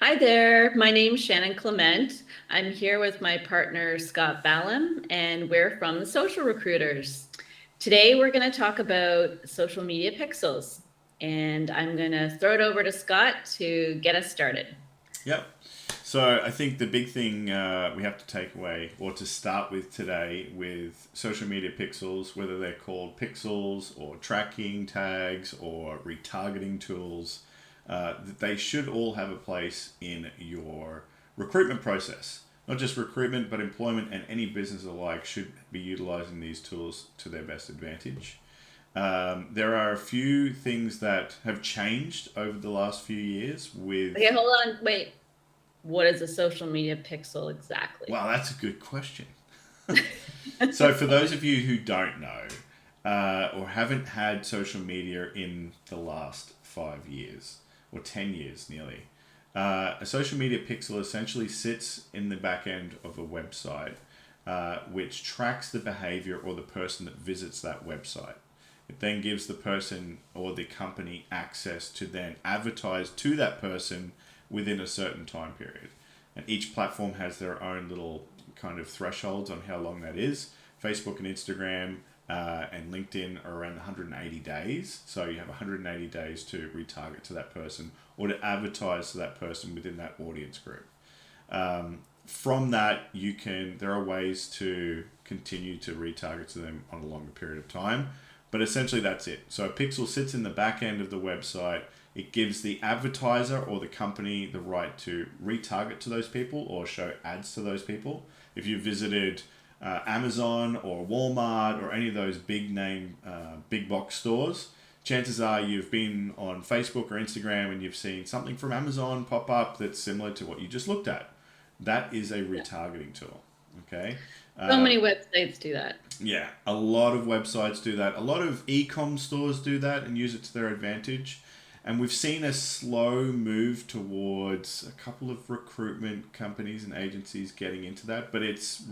Hi there, my name's Shannon Clement. I'm here with my partner Scott Ballum, and we're from the Social Recruiters. Today we're going to talk about social media pixels, and I'm going to throw it over to Scott to get us started. Yep. So I think the big thing we have to take away, or to start with today, with social media pixels, whether they're called pixels or tracking tags or retargeting tools, that they should all have a place in your recruitment process. Not just recruitment, but employment and any business alike should be utilizing these tools to their best advantage. There are a few things that have changed over the last few years Okay, with. hold on, wait. What is a social media pixel exactly? Wow, that's a good question. So, for those of you who don't know or haven't had social media in the last 5 years or 10 years nearly, a social media pixel essentially sits in the back end of a website which tracks the behavior or the person that visits that website. It then gives the person or the company access to then advertise to that person within a certain time period. And each platform has their own little kind of thresholds on how long that is. Facebook and Instagram and LinkedIn are around 180 days. So you have 180 days to retarget to that person or to advertise to that person within that audience group. From that, there are ways to continue to retarget to them on a longer period of time. But essentially, that's it. So a pixel sits in the back end of the website. It gives the advertiser or the company the right to retarget to those people or show ads to those people. If you visited Amazon or Walmart or any of those big name, big box stores, chances are you've been on Facebook or Instagram and you've seen something from Amazon pop up that's similar to what you just looked at. That is a Yeah. retargeting tool. Okay. So Uh, many websites do that. yeah, a lot of websites do that. A lot of e-com stores do that and use it to their advantage. And we've seen a slow move towards a couple of recruitment companies and agencies getting into that, but it's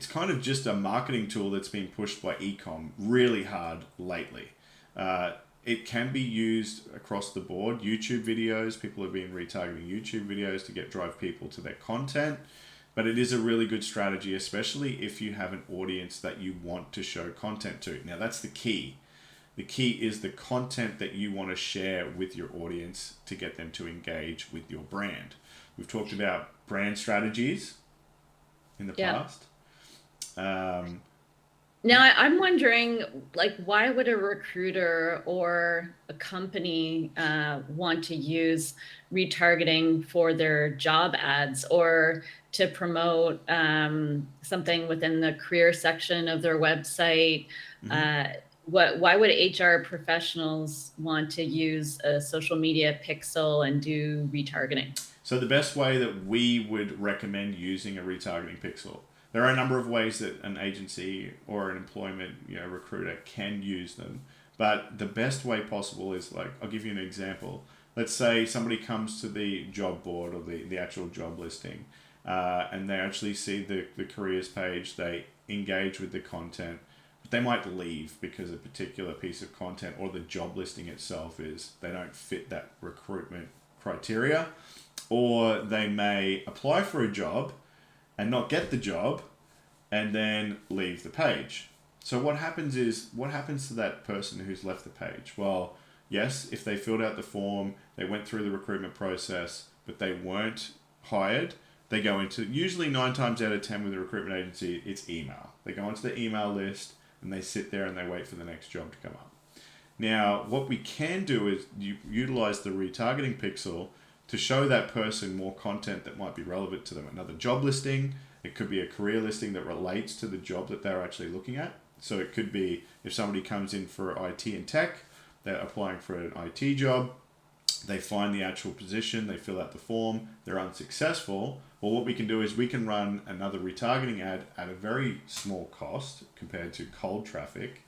kind of just a marketing tool that's been pushed by e-com really hard lately. Uh, it can be used across the board. YouTube videos, people have been retargeting YouTube videos to get drive people to their content. But it is a really good strategy, especially if you have an audience that you want to show content to. Now, that's the key. The key is the content that you want to share with your audience to get them to engage with your brand. We've talked about brand strategies in the Yeah. past. Um, Now, I'm wondering, like, why would a recruiter or a company want to use retargeting for their job ads or to promote something within the career section of their website? mhm. Uh, why would HR professionals want to use a social media pixel and do retargeting? So the best way that we would recommend using a retargeting pixel, there are a number of ways that an agency or an employment recruiter can use them, but the best way possible is, like, I'll give you an example. Let's say somebody comes to the job board or the actual job listing, and they actually see the careers page, they engage with the content, but they might leave because a particular piece of content or the job listing itself is they don't fit that recruitment criteria, or they may apply for a job and not get the job and then leave the page. So what happens to that person who's left the page? Well, yes, if they filled out the form, they went through the recruitment process, but they weren't hired, they go into, usually 9 times out of 10 with a recruitment agency, it's email. They go onto the email list and they sit there and they wait for the next job to come up. Now, what we can do is utilize the retargeting pixel to show that person more content that might be relevant to them. Another job listing, it could be a career listing that relates to the job that they're actually looking at. So it could be if somebody comes in for IT and tech, they're applying for an IT job, they find the actual position, they fill out the form, they're unsuccessful. Well, what we can do is we can run another retargeting ad at a very small cost compared to cold traffic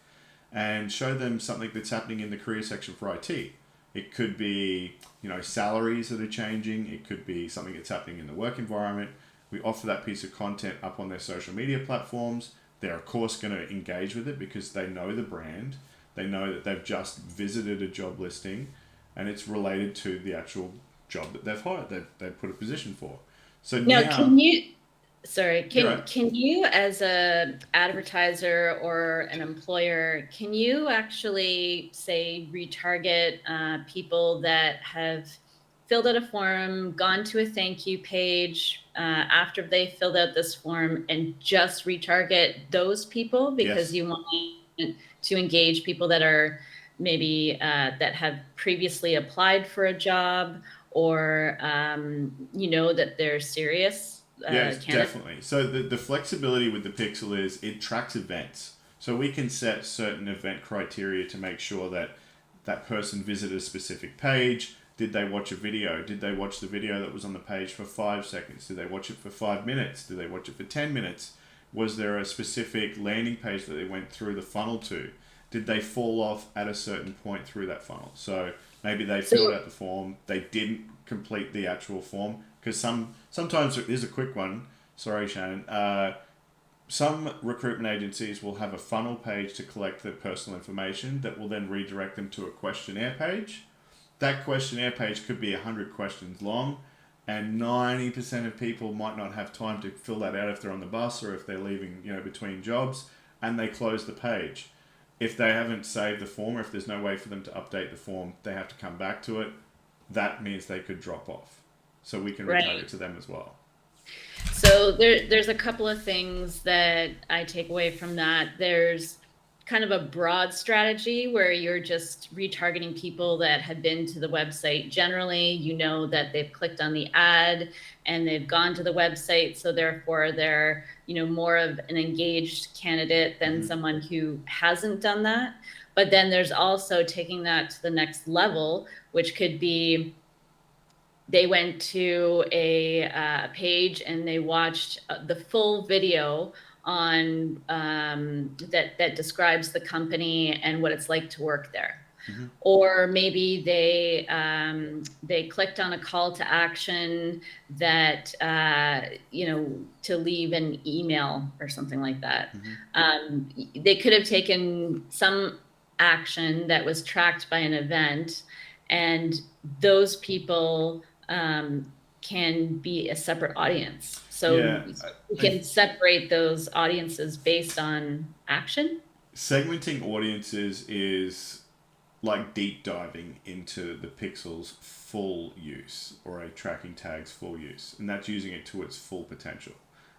and show them something that's happening in the career section for IT. It could be, salaries that are changing. It could be something that's happening in the work environment. We offer that piece of content up on their social media platforms. They're of course going to engage with it because they know the brand. They know that they've just visited a job listing and it's related to the actual job that they've hired, they've put a position for. So Now, now, you're right. can you as a advertiser or an employer, can you actually say retarget people that have filled out a form, gone to a thank you page after they filled out this form, and just retarget those people because Yes. you want to engage people that are maybe that have previously applied for a job, or you know that they're serious Yes, candidates. definitely. So the flexibility with the Pixel is it tracks events. So we can set certain event criteria to make sure that that person visited a specific page. Did they watch a video? Did they watch the video that was on the page for 5 seconds? Did they watch it for 5 minutes? Did they watch it for 10 minutes? Was there a specific landing page that they went through the funnel to? Did they fall off at a certain point through that funnel? So maybe they So filled out the form, they didn't complete the actual form because sometimes it is a quick one. Sorry, Shannon. Some recruitment agencies will have a funnel page to collect their personal information that will then redirect them to a questionnaire page. That questionnaire page could be 100 questions long, and 90% of people might not have time to fill that out if they're on the bus or if they're leaving, between jobs, and they close the page. If they haven't saved the form, or if there's no way for them to update the form, they have to come back to it. That means they could drop off. So we can right. retarget to them as well. So there's a couple of things that I take away from that. There's kind of a broad strategy where you're just retargeting people that have been to the website. Generally, you know that they've clicked on the ad and they've gone to the website, so therefore they're, more of an engaged candidate than Mm-hmm. someone who hasn't done that. But then there's also taking that to the next level, which could be they went to a page and they watched the full video on that describes the company and what it's like to work there. Mm-hmm. Or maybe they clicked on a call to action that to leave an email or something like that. Mm-hmm. They could have taken some action that was tracked by an event, and those people can be a separate audience. So Yeah, we I can separate those audiences based on action. segmenting audiences is like deep diving into the pixel's full use or a tracking tag's full use, and that's using it to its full potential.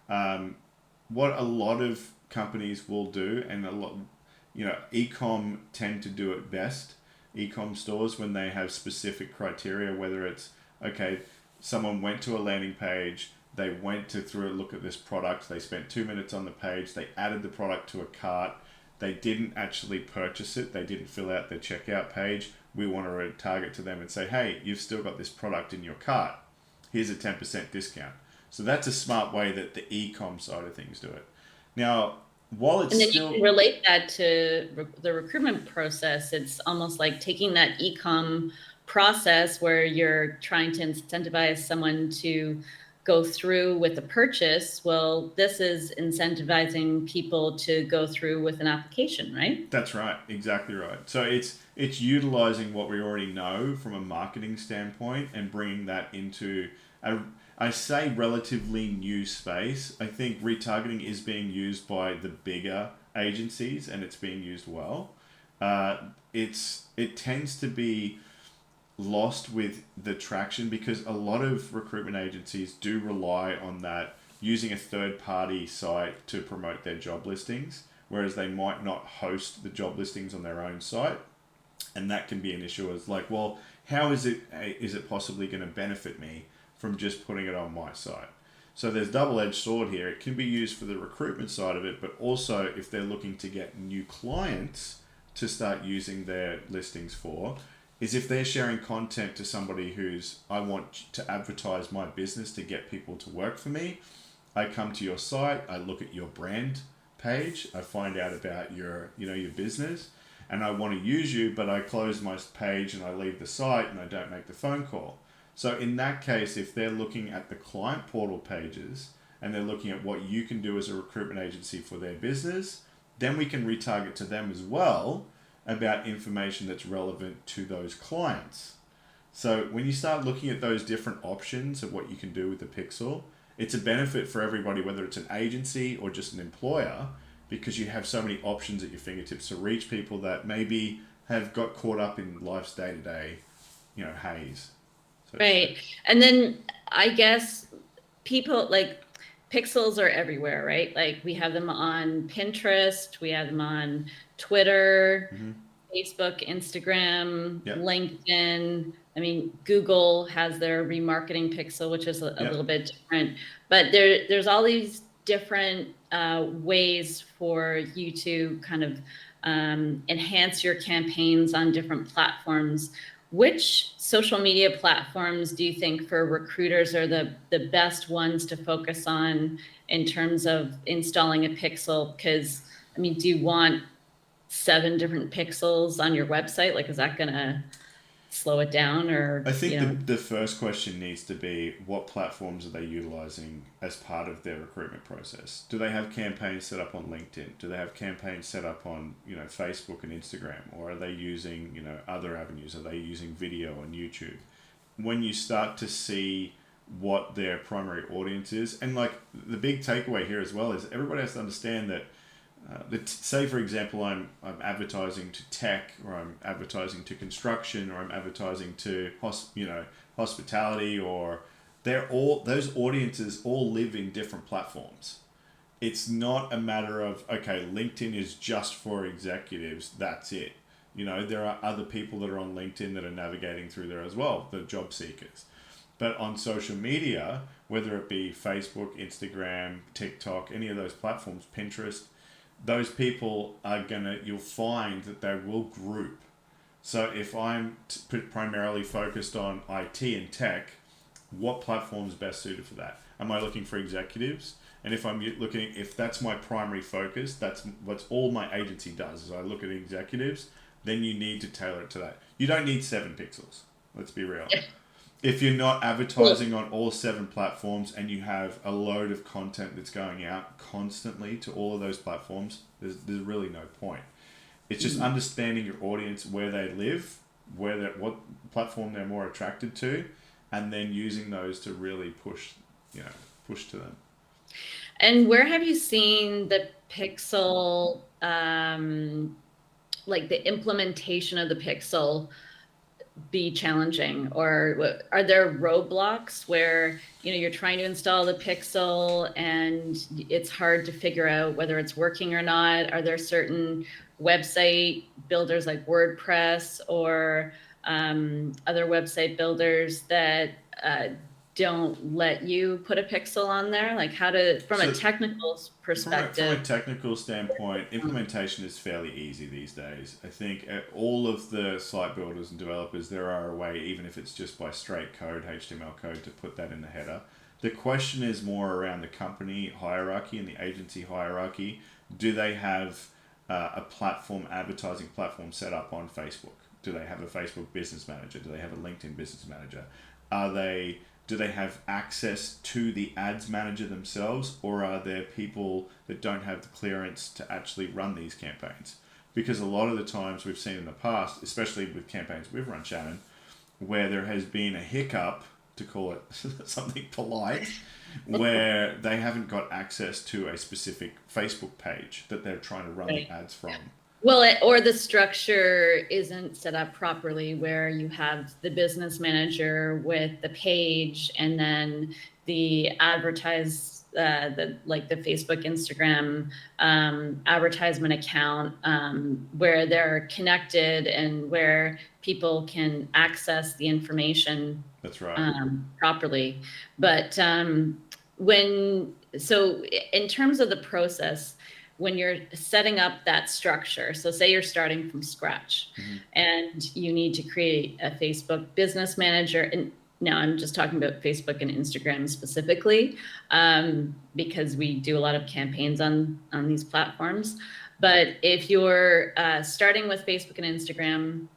Um, what a lot of companies will do, and a lot, ecom tend to do it best. Ecom stores, when they have specific criteria, whether it's okay, someone went to a landing page, they went to through a look at this product, they spent 2 minutes on the page, they added the product to a cart, they didn't actually purchase it, they didn't fill out their checkout page. We want to retarget to them and say, hey, you've still got this product in your cart. Here's a 10% discount. So that's a smart way that the e-com side of things do it. Now, while it's And then you still, can relate that to the recruitment process. It's almost like taking that e-com process where you're trying to incentivize someone to go through with a purchase. Well, this is incentivizing people to go through with an application, right? that's right, exactly right. So it's utilizing what we already know from a marketing standpoint and bringing that into a, I say, relatively new space. I think retargeting is being used by the bigger agencies and it's being used well. Uh, it tends to be lost with the traction because a lot of recruitment agencies do rely on that using a third party site to promote their job listings, whereas they might not host the job listings on their own site. And that can be an issue as like, well, how is it possibly going to benefit me from just putting it on my site? So there's double-edged sword here. It can be used for the recruitment side of it, but also if they're looking to get new clients to start using their listings for, is if they're sharing content to somebody who's, I want to advertise my business to get people to work for me. I come to your site, I look at your brand page, I find out about your business, and I want to use you, but I close my page and I leave the site and I don't make the phone call. So in that case, if they're looking at the client portal pages and they're looking at what you can do as a recruitment agency for their business, then we can retarget to them as well about information that's relevant to those clients. So when you start looking at those different options of what you can do with the pixel, it's a benefit for everybody, whether it's an agency or just an employer, because you have so many options at your fingertips to reach people that maybe have got caught up in life's day to day, haze, so to speak. Right. And then I guess people like pixels are everywhere, right? Like we have them on Pinterest, we have them on Twitter, Mm-hmm. Facebook, Instagram, Yep. LinkedIn. I mean, Google has their remarketing pixel, which is a Yep. little bit different. But there's all these different ways for you to kind of enhance your campaigns on different platforms. Which social media platforms do you think for recruiters are the best ones to focus on in terms of installing a pixel? Because, I mean, do you want 7 different pixels on your website? Like, is that going to slow it down I or, think the first question needs to be what platforms are they utilizing as part of their recruitment process? Do they have campaigns set up on LinkedIn? Do they have campaigns set up on Facebook and Instagram, or are they using other avenues? Are they using video on YouTube? When you start to see what their primary audience is, and like the big takeaway here as well is everybody has to understand that say for example I'm advertising to tech, or I'm advertising to construction, or I'm advertising to hospitality, or they're all those audiences all live in different platforms. It's not a matter of, okay, LinkedIn is just for executives, that's it. There are other people that are on LinkedIn that are navigating through there as well, the job seekers. But on social media, whether it be Facebook, Instagram, TikTok, any of those platforms, Pinterest, those people are you'll find that they will group. So if I'm primarily focused on IT and tech, what platform is best suited for that? Am I looking for executives? And if that's my primary focus, that's what all my agency does, is I look at executives, then you need to tailor it to that. You don't need 7 pixels. Let's be real. If you're not well, advertising on all 7 platforms and you have a load of content that's going out constantly to all of those platforms, there's really no point. It's just understanding your audience, where they live, what platform they're more attracted to, and then using those to really push to them. and where have you seen the pixel, like the implementation of the pixel be challenging, or are there roadblocks where you're trying to install the pixel and it's hard to figure out whether it's working or not? Are there certain website builders like WordPress or other website builders that don't let you put a pixel on there? Like, how to, from a So technical from a perspective? technical standpoint, implementation is fairly easy these days. I think all of the site builders and developers, there are a way, even if it's just by straight code, HTML code, to put that in the header. The question is more around the company hierarchy and the agency hierarchy. Do they have advertising platform set up on Facebook? Do they have a Facebook business manager? Do they have a LinkedIn business manager? Are they Do they have access to the ads manager themselves, or are there people that don't have the clearance to actually run these campaigns? Because a lot of the times we've seen in the past, especially with campaigns we've run, Shannon, where there has been a hiccup, to call it something polite, where they haven't got access to a specific Facebook page that they're trying to run the Right. ads from. Well, or the structure isn't set up properly where you have the business manager with the page and then the the like the Facebook, Instagram advertisement account, where they're connected and where people can access the information That's right. properly. But so in terms of the process, when you're setting up that structure, so say you're starting from scratch Mm-hmm. and you need to create a Facebook business manager, and now I'm just talking about Facebook and Instagram specifically, because we do a lot of campaigns on these platforms. But if you're starting with Facebook and Instagram,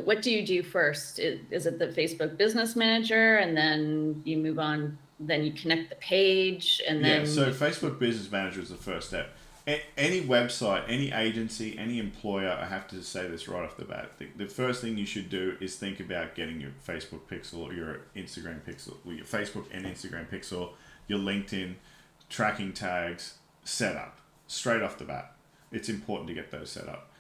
what do you do first? Is it the Facebook business manager, and then you move on, then you connect the page, and Yeah, then so you, Facebook Business Manager is the first step. Any website, any agency, any employer, I have to say this right off the bat. The first thing you should do is think about getting your Facebook pixel or your Instagram pixel, or your Facebook and Instagram pixel, your LinkedIn tracking tags set up straight off the bat. It's important to get those set up.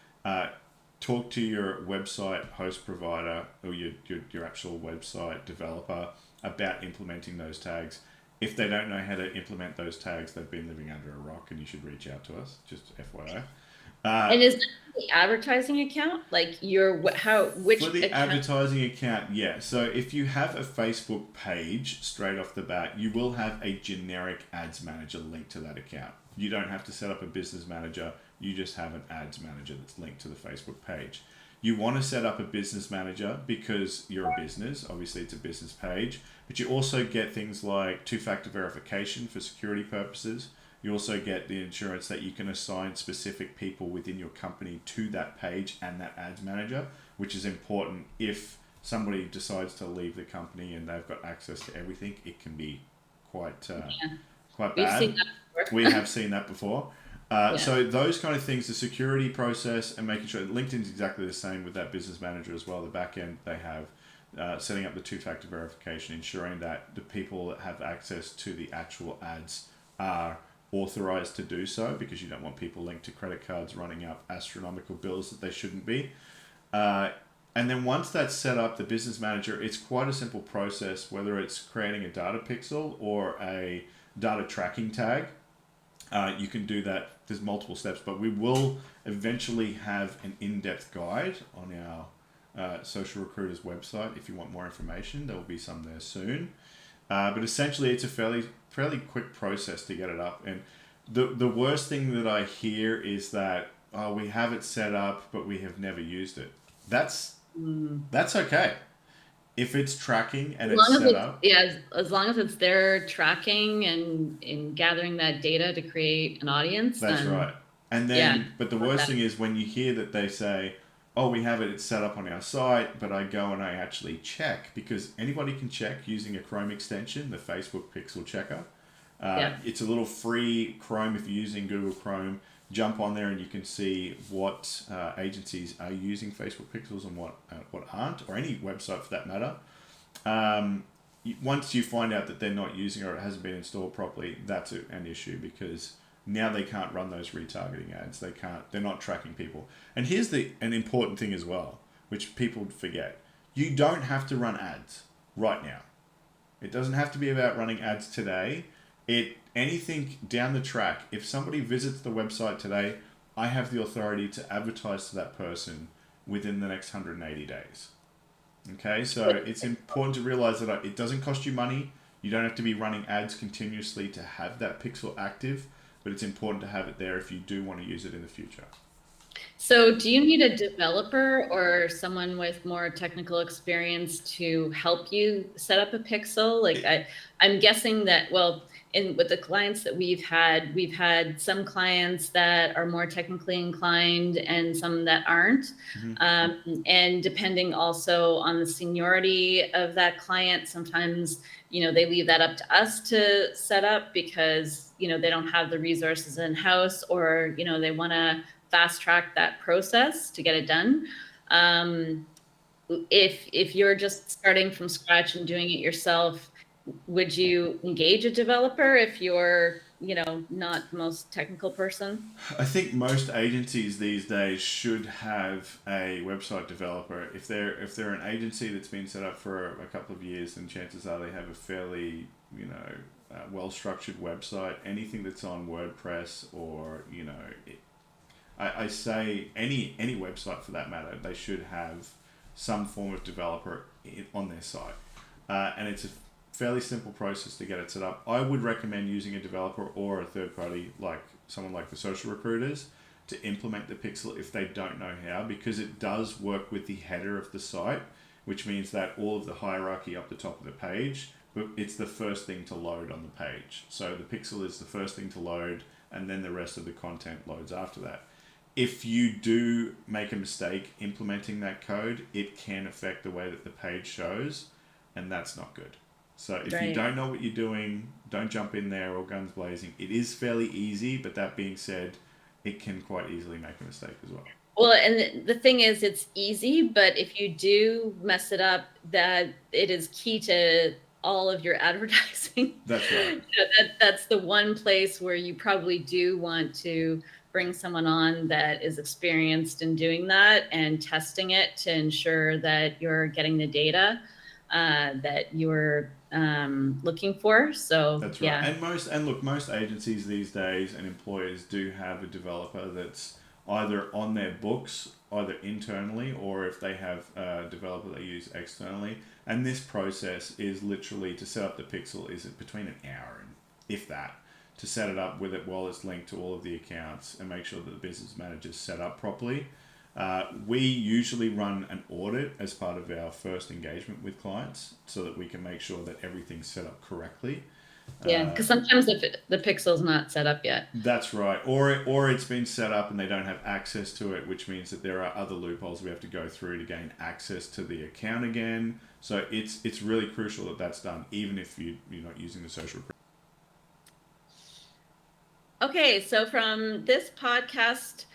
Talk to your website host provider or your actual website developer about implementing those tags. If they don't know how to implement those tags, they've been living under a rock, and you should reach out to us. Just FYI. And is that the advertising account? Like which For the account? advertising account, yeah. So if you have a Facebook page straight off the bat, you will have a generic ads manager linked to that account. You don't have to set up a business manager. You just have an ads manager that's linked to the Facebook page. You want to set up a business manager because you're a business. Obviously, it's a business page. But you also get things like two-factor verification for security purposes. You also get the insurance that you can assign specific people within your company to that page and that ads manager, which is important if somebody decides to leave the company and they've got access to everything. It can be quite Yeah, quite we've bad. seen that We before. have seen that before. Yeah. So those kind of things, the security process and making sure LinkedIn's exactly the same with that business manager as well. The back end they have setting up the two-factor verification, ensuring that the people that have access to the actual ads are authorized to do so, because you don't want people linked to credit cards running up astronomical bills that they shouldn't be. Uh, and then once that's set up, the business manager, it's quite a simple process, whether it's creating a data pixel or a data tracking tag. You can do that. There's multiple steps, but we will eventually have an in-depth guide on our Social Recruiters website. If you want more information, there will be some there soon. But essentially, it's a fairly quick process to get it up. And the worst thing that I hear is that we have it set up, but we have never used it. That's Mm. that's okay if it's tracking and As it's long as set it's up. yeah, as long as it's there tracking and gathering that data to create an audience, That's then right. And yeah, then, but the want worst that. thing is when you hear that they say, "Oh, we have it. It's set up on our site," but I go and I actually check, because anybody can check using a Chrome extension, the Facebook Pixel Checker. Yeah. It's a little free Chrome if you're using Google Chrome. Jump on there and you can see what agencies are using Facebook Pixels and what aren't, or any website for that matter. Once you find out that they're not using it or it hasn't been installed properly, that's an issue, because now they can't run those retargeting ads. They can't. They're not tracking people. And here's an important thing as well, which people forget. You don't have to run ads right now. It doesn't have to be about running ads today. Anything down the track. If somebody visits the website today, I have the authority to advertise to that person within the next 180 days. Okay, so it's important to realize that it doesn't cost you money. You don't have to be running ads continuously to have that pixel active, but it's important to have it there if you do want to use it in the future. So, do you need a developer or someone with more technical experience to help you set up a pixel? Like It, I'm guessing that, well, in with the clients that we've had some clients that are more technically inclined and some that aren't. mhm. And depending also on the seniority of that client, sometimes, they leave that up to us to set up because, they don't have the resources in house, or, they want to fast track that process to get it done. Um, if you're just starting from scratch and doing it yourself, would you engage a developer if you're, not the most technical person? I think most agencies these days should have a website developer. If they're an agency that's been set up for a couple of years, then chances are they have a fairly well structured website. Anything that's on WordPress or I say any website for that matter, they should have some form of developer on their site, and it's a fairly simple process to get it set up. I would recommend using a developer or a third party, like someone like the Social Recruiters, to implement the pixel if they don't know how, because it does work with the header of the site, which means that all of the hierarchy up the top of the page, but it's the first thing to load on the page. So the pixel is the first thing to load, and then the rest of the content loads after that. If you do make a mistake implementing that code, it can affect the way that the page shows, and that's not good. So if you Right. don't know what you're doing, don't jump in there all guns blazing. It is fairly easy, but that being said, it can quite easily make a mistake as well. Well, and the thing is, it's easy, but if you do mess it up, that it is key to all of your advertising. That's right. That's the one place where you probably do want to bring someone on that is experienced in doing that and testing it to ensure that you're getting the data that you're looking for. So That's right. yeah. Most agencies these days and employers do have a developer that's either on their books, either internally, or if they have a developer they use externally. And this process is literally to set up the pixel is between an hour and if that to set it up with it while it's linked to all of the accounts and make sure that the business manager's set up properly. We usually run an audit as part of our first engagement with clients so that we can make sure that everything's set up correctly. Yeah, because sometimes the pixel's not set up yet. That's right. Or it's been set up and they don't have access to it, which means that there are other loopholes we have to go through to gain access to the account again. So it's really crucial that that's done, even if you're not using the social. Okay, so from this podcast,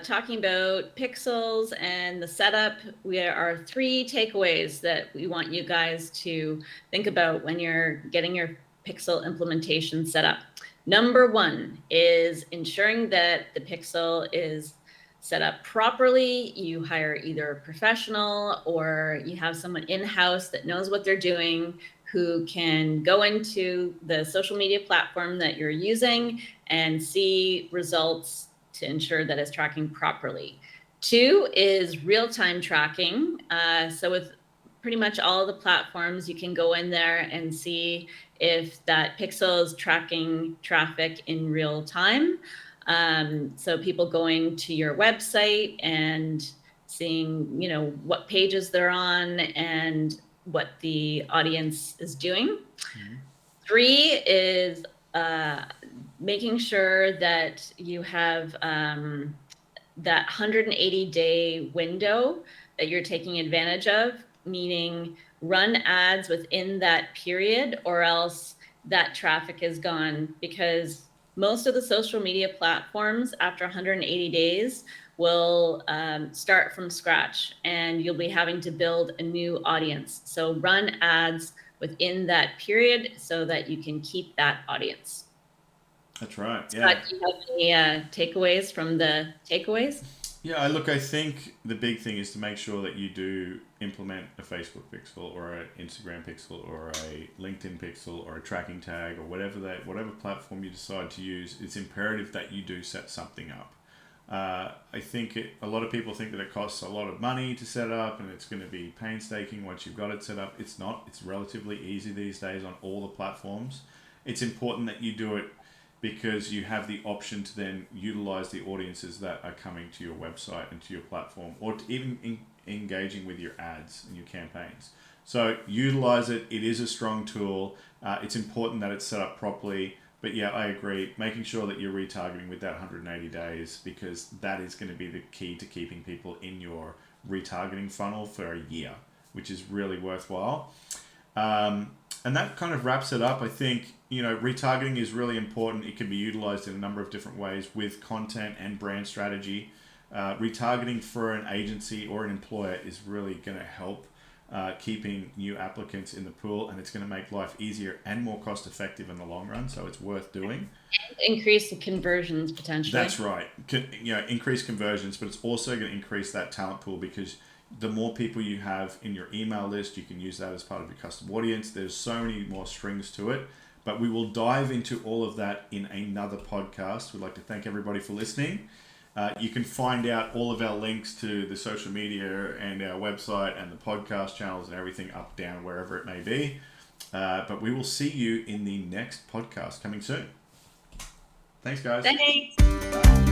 talking about pixels and the setup, there are 3 takeaways that we want you guys to think about when you're getting your pixel implementation set up. Number 1 is ensuring that the pixel is set up properly. You hire either a professional or you have someone in-house that knows what they're doing, who can go into the social media platform that you're using and see results to ensure that it's tracking properly. 2 is real-time tracking. So with pretty much all of the platforms, you can go in there and see if that pixel is tracking traffic in real time. So people going to your website and seeing, what pages they're on and what the audience is doing. Mm-hmm. 3 is making sure that you have that 180-day window that you're taking advantage of, meaning run ads within that period or else that traffic is gone, because most of the social media platforms after 180 days will start from scratch and you'll be having to build a new audience. So run ads within that period so that you can keep that audience. That's right. Scott, Yeah. do you have any takeaways from the takeaways? Yeah, I think the big thing is to make sure that you do implement a Facebook pixel or an Instagram pixel or a LinkedIn pixel or a tracking tag or whatever platform you decide to use. It's imperative that you do set something up. I think a lot of people think that it costs a lot of money to set up and it's going to be painstaking once you've got it set up. It's not. It's relatively easy these days on all the platforms. It's important that you do it because you have the option to then utilize the audiences that are coming to your website and to your platform, or to even engaging with your ads and your campaigns. So utilize it. It is a strong tool. It's important that it's set up properly. But yeah, I agree. Making sure that you're retargeting with that 180 days, because that is going to be the key to keeping people in your retargeting funnel for a year, which is really worthwhile. And that kind of wraps it up. I think, retargeting is really important. It can be utilized in a number of different ways with content and brand strategy. Retargeting for an agency or an employer is really going to help keeping new applicants in the pool, and it's going to make life easier and more cost effective in the long run. So it's worth doing. Increase the conversions potentially. That's right. Increase conversions, but it's also going to increase that talent pool, because the more people you have in your email list, you can use that as part of your custom audience. There's so many more strings to it, but we will dive into all of that in another podcast. We'd like to thank everybody for listening. You can find out all of our links to the social media and our website and the podcast channels and everything up, down, wherever it may be. But we will see you in the next podcast coming soon. Thanks, guys. Thanks. Bye.